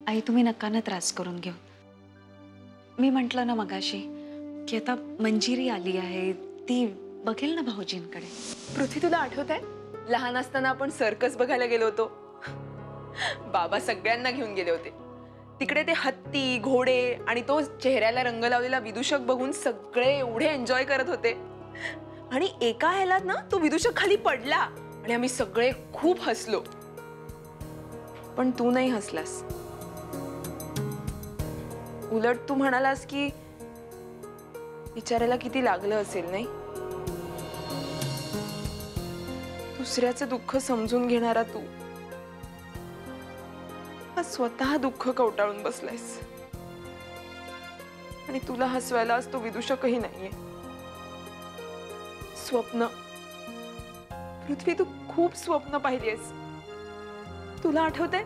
आई तुम्ही नका ना त्रास करून घेऊ. मी म्हंटल ना मगाशी की आता मंजिरी आली आहे, ती बघेल ना भाऊजींकडे. पृथ्वी तुला आठवतंय लहान असताना आपण सर्कस बघायला गेलो होतो. बाबा सगळ्यांना घेऊन गेले होते. तिकडे ते हत्ती घोडे आणि तो चेहऱ्याला रंग लावलेला विदूषक बघून सगळे एवढे एन्जॉय करत होते. आणि एका ह्याला ना तो विदूषक खाली पडला आणि आम्ही सगळे खूप हसलो. पण तू नाही हसलास. उलट तू म्हणालास की बिचाऱ्याला किती लागलं असेल नाही. दुसऱ्याचं दुःख समजून घेणारा तू आज स्वतः दुःख कवटाळून बसलायस. आणि तुला हसवायला आज तो विदूषकही नाहीये. स्वप्न पृथ्वी, तू खूप स्वप्न पाहिलीयस. तुला आठवतंय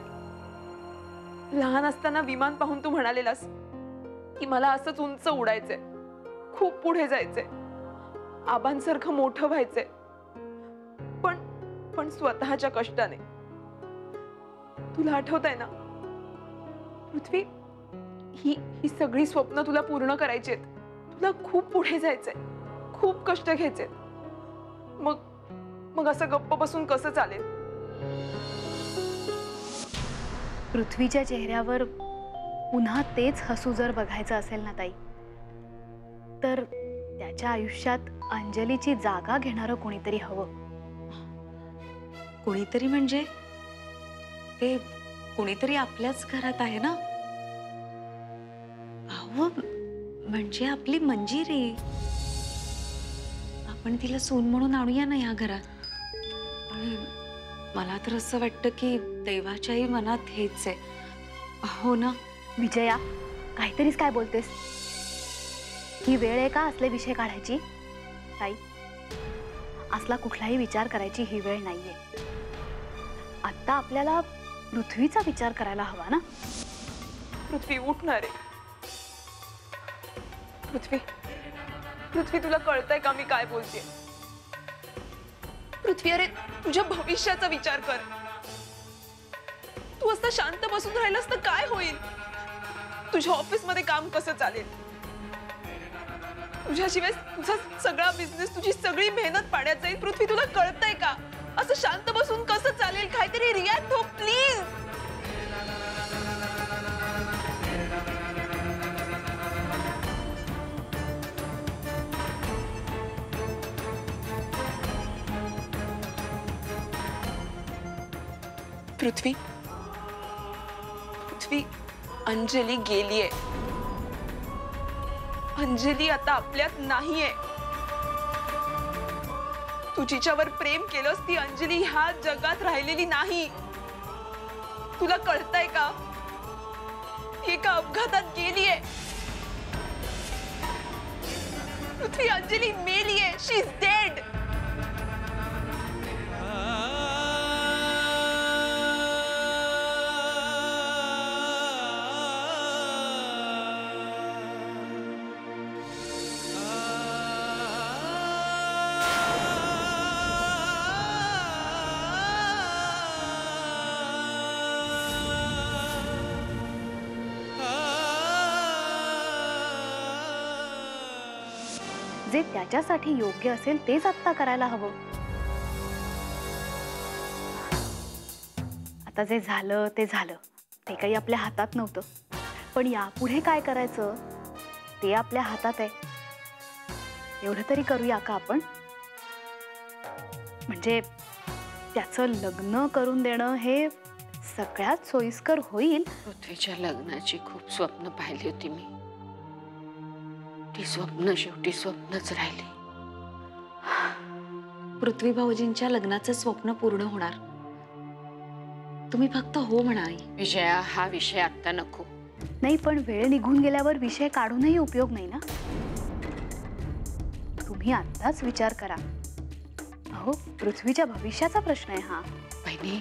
लहान असताना विमान पाहून तू म्हणालेलास की मला असंच उंच उडायचंय, खूप पुढे जायचंय, आबांसारखं मोठं व्हायचंय, पण स्वतःच्या कष्टाने. तुला आठवतंय ना पृथ्वी, ही सगळी स्वप्न तुला पूर्ण करायची आहेत. तुला खूप पुढे जायचंय, खूप कष्ट घ्यायचे. मग असं गप्प बसून कसं चालेल. पृथ्वीच्या चेहऱ्यावर पुन्हा तेच हसू जर बघायचं असेल ना ताई, तर त्याच्या आयुष्यात अंजलीची जागा घेणारं कोणीतरी हवं. कोणीतरी म्हणजे ते कोणीतरी आपल्याच घरात आहे ना. अहो म्हणजे आपली मंजिरी. आपण तिला सून म्हणून आणूया ना या घरात. आणि मला तर असं वाटतं की दैवाच्याही मनात हेच आहे. हो ना विजया, काहीतरीच काय बोलतेस. ही वेळ आहे का असले विषय काढायची. ताई, असला कुठलाही विचार करायची ही वेळ नाहीये. आता आपल्याला पृथ्वीचा विचार करायला हवा ना. पृथ्वी उठणार आहे. पृथ्वी तुला कळतंय का मी काय बोलतेय. पृथ्वी, अरे तुझ्या भविष्याचा विचार कर. तू असं शांत बसून राहिलास तर काय होईल. तुझ्या ऑफिस मध्ये काम कसं चालेल. तुझ्याशिवाय तुझा सगळा बिझनेस, तुझी सगळी मेहनत पाण्यात जाईल. पृथ्वी तुला कळतंय का असं शांत बसून कसं चालेल. काहीतरी रिॲक्ट हो प्लीज. पृथ्वी, अंजली गेलीये. अंजली आता आपल्यात नाहीये. तू जिच्यावर प्रेम केलंस ती अंजली ह्या जगात राहिलेली नाही. तुला कळतंय का. एका अपघातात गेलीये. पृथ्वी, अंजली मेलीये. शी इज डेड. जे त्याच्यासाठी योग्य असेल तेच आत्ता करायला हवं. आता जे झालं ते झालं. ते काही आपल्या हातात नव्हतं. पण यापुढे काय करायचं ते आपल्या हातात आहे. एवढं तरी करूया का आपण. म्हणजे त्याचं लग्न करून देणं हे सगळ्यात सोयीस्कर होईल. पृथ्वीच्या लग्नाची खूप स्वप्न पाहिली होती मी. ती स्वप्न शेवटी स्वप्नच राहिली. पृथ्वी भाऊजींच्या लग्नाचं स्वप्न पूर्ण होणार. तुम्ही फक्त हो म्हणा आई. विजया, हा विषय आता नको. नाही, पण वेळ निघून गेल्यावर विषय काढूनही उपयोग नाही ना. तुम्ही आत्ताच विचार करा. अहो, पृथ्वीच्या भविष्याचा प्रश्न आहे हा. बहिणी,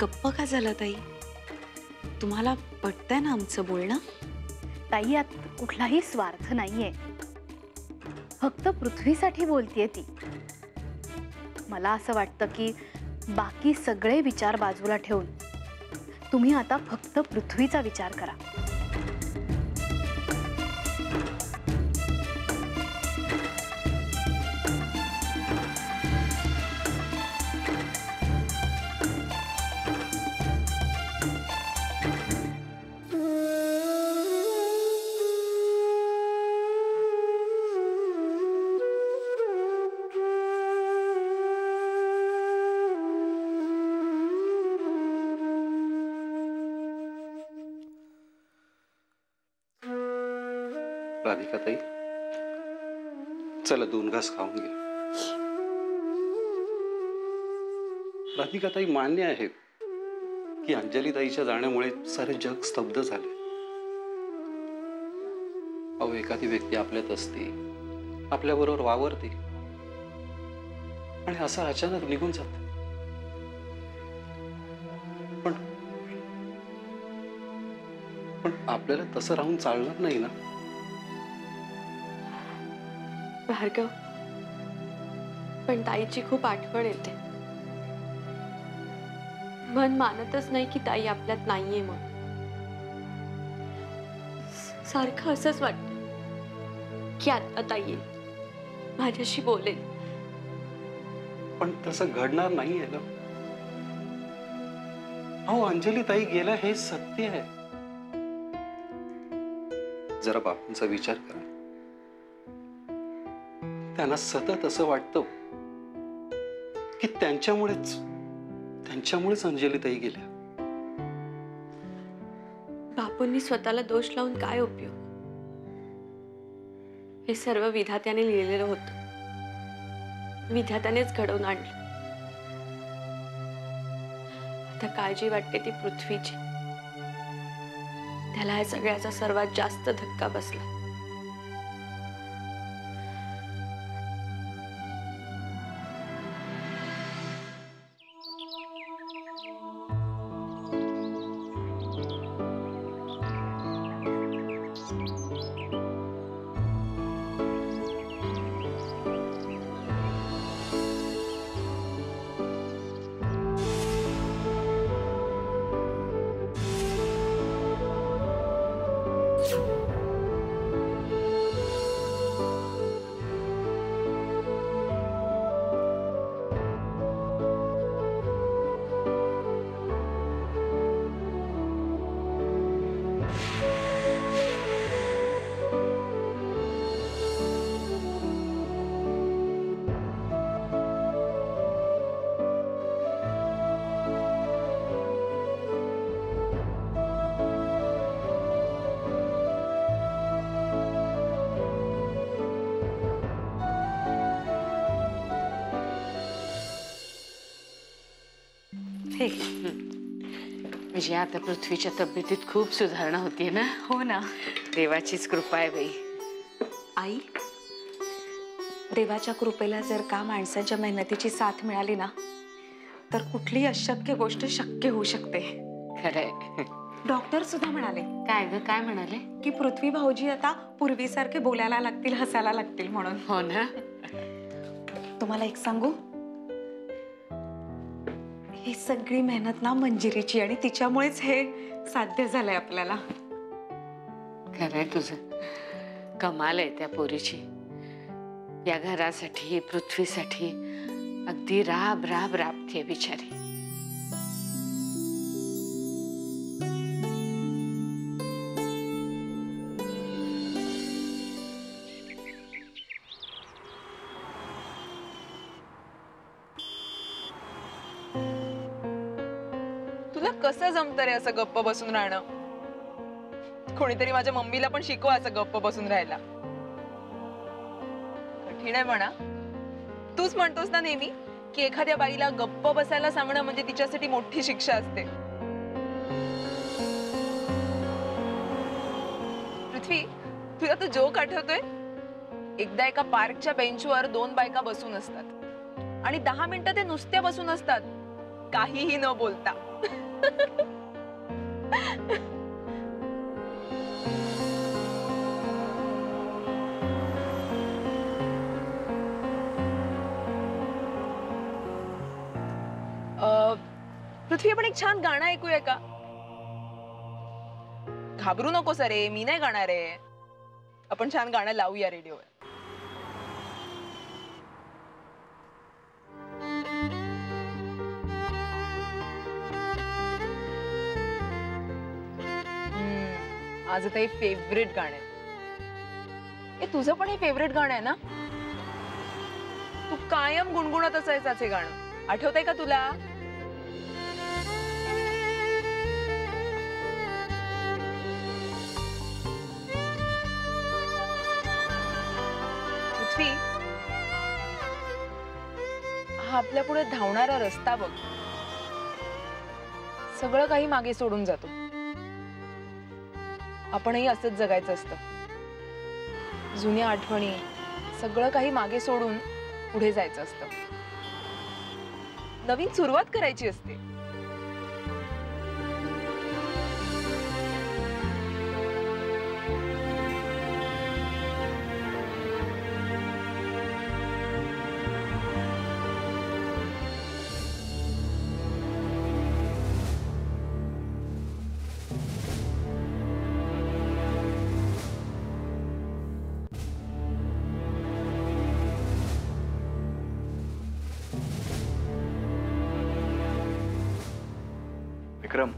गप्प का झाला ताई. तुम्हाला पटतंय ना आमचं बोलणं. ताई, यात कुठलाही स्वार्थ नाहीये. फक्त पृथ्वीसाठी बोलतेय ती. मला असं वाटतं की बाकी सगळे विचार बाजूला ठेवून तुम्ही आता फक्त पृथ्वीचा विचार करा. राधिकाताई, चला 2 घास खाऊन घ्या. राधिकाताई, मान्य आहे की अंजलीताईच्या जाण्यामुळे सारे जग स्तब्ध झाले. अहो, एखादी व्यक्ती आपल्यात असते, आपल्याबरोबर वावरते आणि असं अचानक निघून जाते. पण आपल्याला तसं राहून चालणार नाही ना. भार्गव, पण ताईची खूप आठवण येते. मन मानतच नाही की ताई आपल्यात नाहीये. मग सारखं असंच वाटत की आता ताई येईल, माझ्याशी बोलेल. पण तसं घडणार नाहीये ना. अहो, अंजली ताई गेल्या हे सत्य आहे. जरा बापूंचा विचार करा. त्यांना सतत असं वाटतं की त्यांच्यामुळेच अंजली ताई गेल्या. बापूंनी स्वतःला दोष लावून काय उपयोग? हे सर्व विधात्याने लिहिलेलं होतं, विधात्यानेच घडवून आणलं. आता काळजी वाटते ती पृथ्वीची. त्याला या सगळ्याचा सर्वात जास्त धक्का बसला. म्हणजे आता पृथ्वीच्या तब्येतीत खूप सुधारणा होतीये ना. हो ना. देवाचीच कृपा आहे बाई. आई, देवाच्या कृपेला जर का माणसाच्या मेहनतीची साथ मिळाली ना, तर कुठलीही अशक्य गोष्ट शक्य होऊ शकते. खरंय. डॉक्टर सुद्धा म्हणाले. काय ग, काय म्हणाले? की पृथ्वी भाऊजी आता पूर्वीसारखे बोलायला लागतील, हसायला लागतील म्हणून. हो ना. तुम्हाला एक सांगू, ही सगळी मेहनत ना मंजिरीची, आणि तिच्यामुळेच हे साध्य झालंय आपल्याला. खरंय तुझं. कमाल आहे त्या पोरीची. या घरासाठी, पृथ्वीसाठी अगदी राब राब राबते बिचारी. तुला कसं जमतं रे असं गप्प बसून राहणं? कोणीतरी माझ्या मम्मीला पण शिकवा असं गप्प बसून राहायला. कठीण आहे म्हणा. तूच म्हणतोस ना नेहमी की एखाद्या बाईला गप्प बसायला सांगणं म्हणजे तिच्यासाठी मोठी शिक्षा असते. पृथ्वी, तुला तो जोक आठवतोय? एकदा एका पार्कच्या बेंचवर 2 बायका बसून असतात आणि 10 मिनिटं ते नुसत्या बसून असतात, काहीही न बोलता. पृथ्वी, आपण एक छान गाणं ऐकूया का? घाबरू नको रे, मी नाही गाणार आहे. आपण छान गाणं लावूया रेडिओवर. आज आता हे फेवरेट गाणं आहे. हे तुझं पण हे फेवरेट गाणं आहे ना? तू कायम गुणगुणत असायचाच हे गाणं. आठवतंय का तुला? पृथ्वी, हा आपल्या पुढे धावणारा रस्ता बघ. सगळं काही मागे सोडून जातो. आपणही असंच जगायचं असतं. जुन्या आठवणी, सगळं काही मागे सोडून पुढे जायचं असतं. नवीन सुरुवात करायची असते. विक्रम,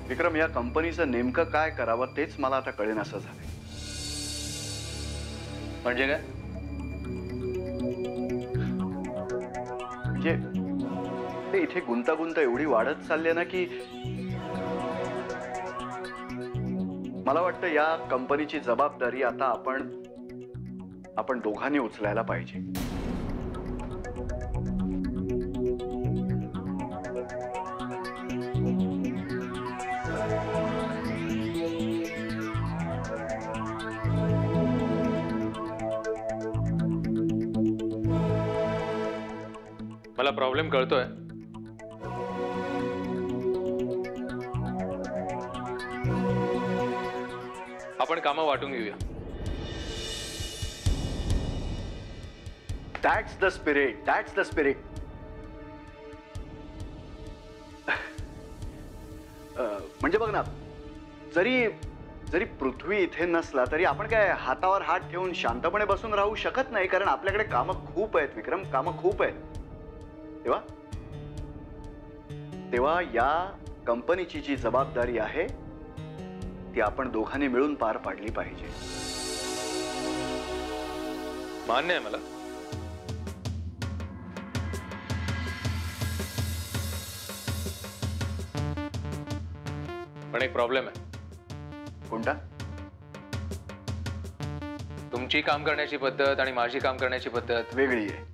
विक्रम, या कंपनीचं नेमकं काय करावं तेच मला आता कळेनासं झालंय. म्हणजे काय? म्हणजे ते इथे गुंतागुंत एवढी वाढत चालली ना की मला वाटतं या कंपनीची जबाबदारी आता आपण दोघांनी उचलायला पाहिजे. मला प्रॉब्लेम कळतोय. आपण कामं वाटून घेऊया. That's the spirit. That's the spirit. म्हणजे बघ ना, जरी पृथ्वी इथे नसला तरी आपण काय हातावर हात ठेवून शांतपणे बसून राहू शकत नाही, कारण आपल्याकडे कामं खूप आहेत विक्रम, कामं खूप आहेत. तेव्हा या कंपनीची जी जबाबदारी आहे ती आपण दोघांनी मिळून पार पाडली पाहिजे. मान्य आहे मला. पण एक प्रॉब्लेम आहे. कोणता? तुमची काम करण्याची पद्धत आणि माझी काम करण्याची पद्धत वेगळी आहे.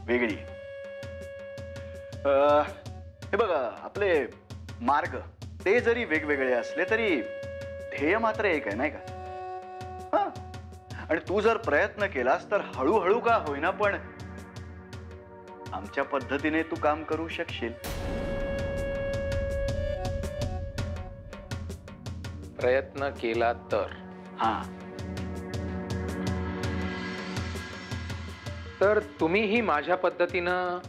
वेगळी. हे बघा, आपले मार्ग ते जरी वेगवेगळे असले तरी ध्येय मात्र एक आहे, नाही का? आणि तू जर प्रयत्न केलास तर हळूहळू का होईना पण आमच्या पद्धतीने तू काम करू शकशील. प्रयत्न केला तर. तर तुम्हीही माझ्या पद्धतीनं.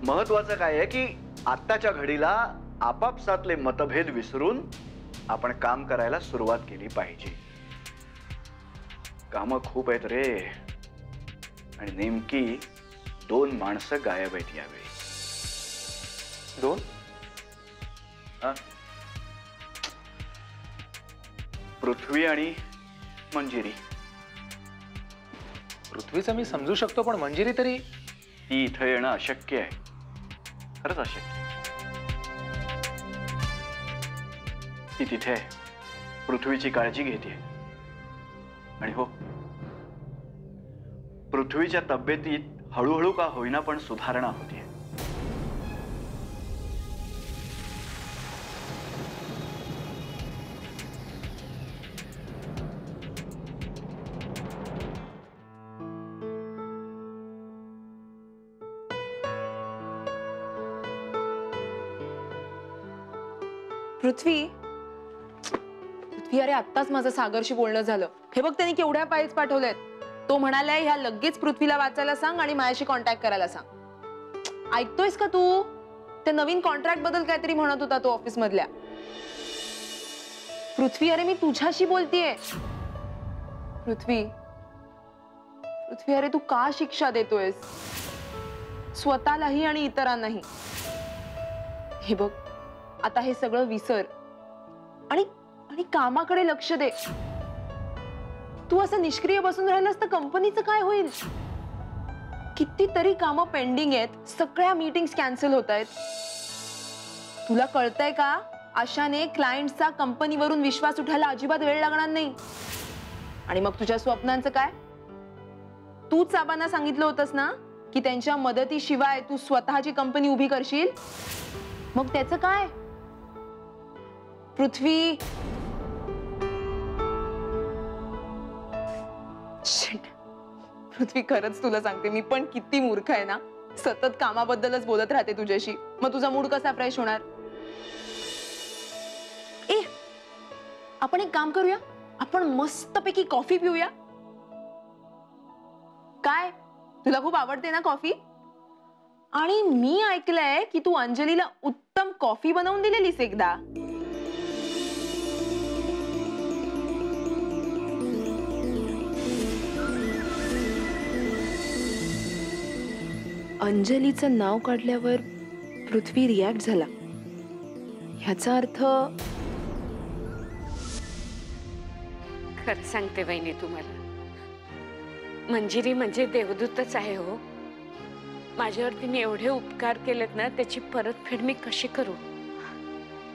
महत्वाचं काय आहे की आत्ताच्या घडीला आपापसातले मतभेद विसरून आपण काम करायला सुरुवात केली पाहिजे. कामं खूप आहेत रे, आणि नेमकी 2 माणसं गायब आहेत यावेळी. 2? पृथ्वी आणि मंजिरी. पृथ्वीचं मी समजू शकतो, पण मंजिरी तरी. ती इथं येणं अशक्य आहे, खरंच अशक्य. ती तिथे आहे, पृथ्वीची काळजी घेते. आणि हो, पृथ्वीच्या तब्येतीत हळूहळू का होईना पण सुधारणा होतीये. पृथ्वी, पृथ्वी, अरे आत्ताच माझं सागरशी बोलणं झालं. हे बघ त्यांनी केवढ्या फाईल्स पाठवल्यात. तो म्हणालाय ह्या लगेच पृथ्वीला वाचायला सांग आणि माझ्याशी कॉन्टॅक्ट करायला सांग. ऐकतोयस का तू? ते नवीन कॉन्ट्रॅक्ट बद्दल काहीतरी म्हणत होता तो ऑफिस मधल्या. पृथ्वी, अरे मी तुझ्याशी बोलतीये. पृथ्वी, पृथ्वी, अरे तू का शिक्षा देतोयस स्वतःलाही आणि इतरांनाही? हे बघ, आता हे सगळं विसर आणि आणि कामाकडे लक्ष दे. तू असं निष्क्रिय बसून राहिलास तर कंपनीचं काय होईल? कितीतरी कामं पेंडिंग आहेत, सगळ्या मीटिंग्स कॅन्सल होत आहेत. तुला कळतंय का? अशाने क्लायंटचा कंपनीवरून विश्वास उठायला अजिबात वेळ लागणार नाही. आणि मग तुझ्या स्वप्नांचं काय? तूच आबांना सांगितलं होतंस ना की त्यांच्या मदतीशिवाय तू स्वतःची कंपनी उभी करशील. मग त्याचं काय? पृथ्वी, शिट. पृथ्वी, खरंच तुला सांगते, मी पण किती मूर्ख आहे ना. सतत कामाबद्दलच बोलत राहते तुझ्याशी. मग तुझा मूड कसा फ्रेश होणार? ए, आपण एक काम करूया, आपण मस्तपैकी कॉफी पिऊया. काय, तुला खूप आवडते ना कॉफी? आणि मी ऐकलंय की तू अंजलीला उत्तम कॉफी बनवून दिलेलीस एकदा. अंजलीचं नाव काढल्यावर पृथ्वी रिॲक्ट झाला. ह्याचा अर्थ, खरं सांगते वहिनी तुम्हाला, मंजिरी म्हणजे देवदूतच आहे हो. माझ्यावर तिने एवढे उपकार केलेत ना, त्याची परतफेड मी कशी करू?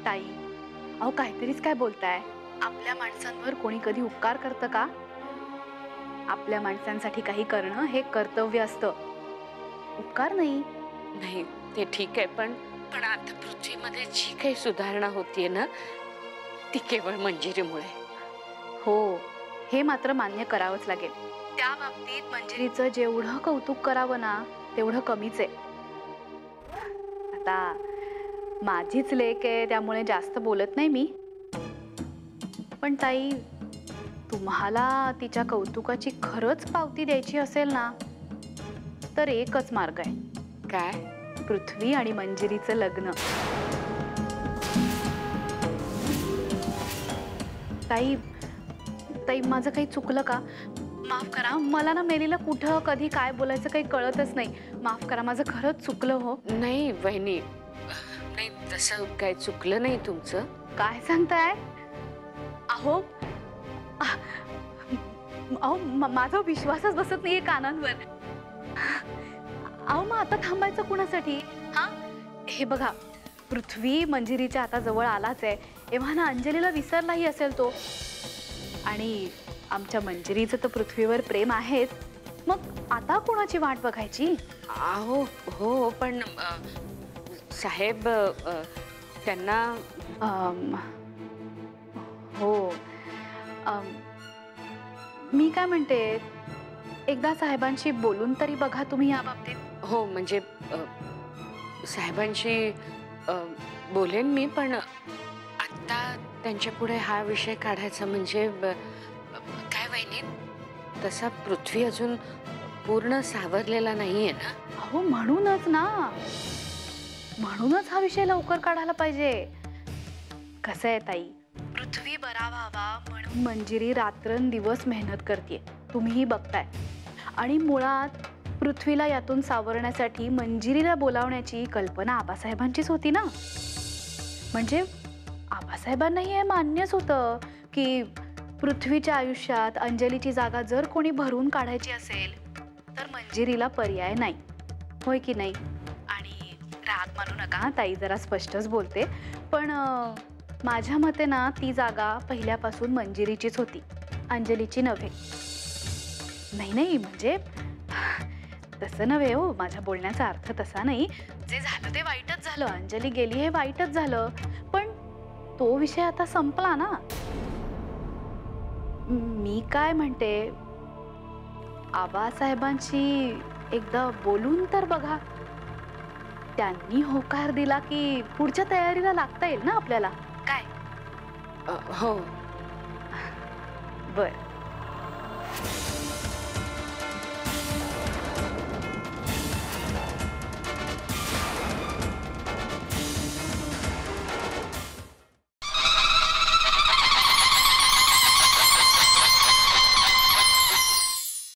ताई, अहो काहीतरीच काय बोलताय. आपल्या माणसांवर कोणी कधी उपकार करतं का? आपल्या माणसांसाठी काही करणं हे कर्तव्य असतं, उपकार नाही. नाही, ते ठीक आहे, पण आता पृथ्वीमध्ये जी काही सुधारणा होतीये ना, ती केवळ मंजिरीमुळे. हो, हे मात्र मान्य करावंच लागेल. त्या बाबतीत मंजिरीचं जेवढं कौतुक करावं ना तेवढं कमीच आहे. आता माझीच लेक आहे त्यामुळे जास्त बोलत नाही मी. पण ताई, तुम्हाला तिच्या कौतुकाची खरंच पावती द्यायची असेल ना तर एकच मार्ग आहे. काय? पृथ्वी आणि मंजिरीचं लग्न. ताई, ताई, माझं काही चुकलं का? माफ करा, मला ना मेलीला कुठं कधी काय बोलायचं काही कळतच नाही. माफ करा, माझं खरंच चुकलं हो. नाही वहिनी, नाही, तसं काय चुकलं नाही तुमचं. काय सांगताय? अहो अहो माझा विश्वासच बसत नाहीये कानांवर. अहो मग आता थांबायचं कुणासाठी? हा, हे बघा, पृथ्वी मंजिरीच्या आता जवळ आलाच आहे. एव्हा ना अंजलीला विसरलाही असेल तो. आणि आमच्या मंजिरीचं तर पृथ्वीवर प्रेम आहेच. मग आता कोणाची वाट बघायची? अहो हो, पण साहेब, त्यांना हो, मी काय म्हणते, एकदा साहेबांशी बोलून तरी बघा तुम्ही या बाबतीत. हो, म्हणजे साहेबांशी बोलेन मी, पण आता त्यांच्या पुढे हा विषय काढायचा म्हणजे काय वहिनी, तसा पृथ्वी अजून पूर्ण सावरलेला नाहीये ना. अहो म्हणूनच ना, म्हणूनच हा विषय लवकर काढायला पाहिजे. कसं आहे ताई, पृथ्वी बरा व्हावा म्हणून मंजिरी रात्रंदिवस मेहनत करते, तुम्हीही बघताय. आणि मुळात पृथ्वीला यातून सावरण्यासाठी मंजिरीला बोलावण्याची कल्पना आबासाहेबांचीच होती ना. म्हणजे आबासाहेबांनाही हे मान्यच होतं की पृथ्वीच्या आयुष्यात अंजलीची जागा जर कोणी भरून काढायची असेल तर मंजिरीला पर्याय नाही, होय की नाही? आणि राग मानू नका ताई, जरा स्पष्टच बोलते, पण माझ्या मते ना ती जागा पहिल्यापासून मंजिरीचीच होती, अंजलीची नव्हे. नाही नाही, म्हणजे तसं नव्हे हो, माझ्या बोलण्याचा अर्थ तसा नाही. जे झालं ते वाईटच झालं, अंजली गेली हे वाईटच झालं, पण तो विषय आता संपला ना. मी काय म्हणते, आबासाहेबांशी एकदा बोलून तर बघा. त्यांनी होकार दिला की पुढच्या तयारीला लागता येईल ना आपल्याला. काय? हो, बरं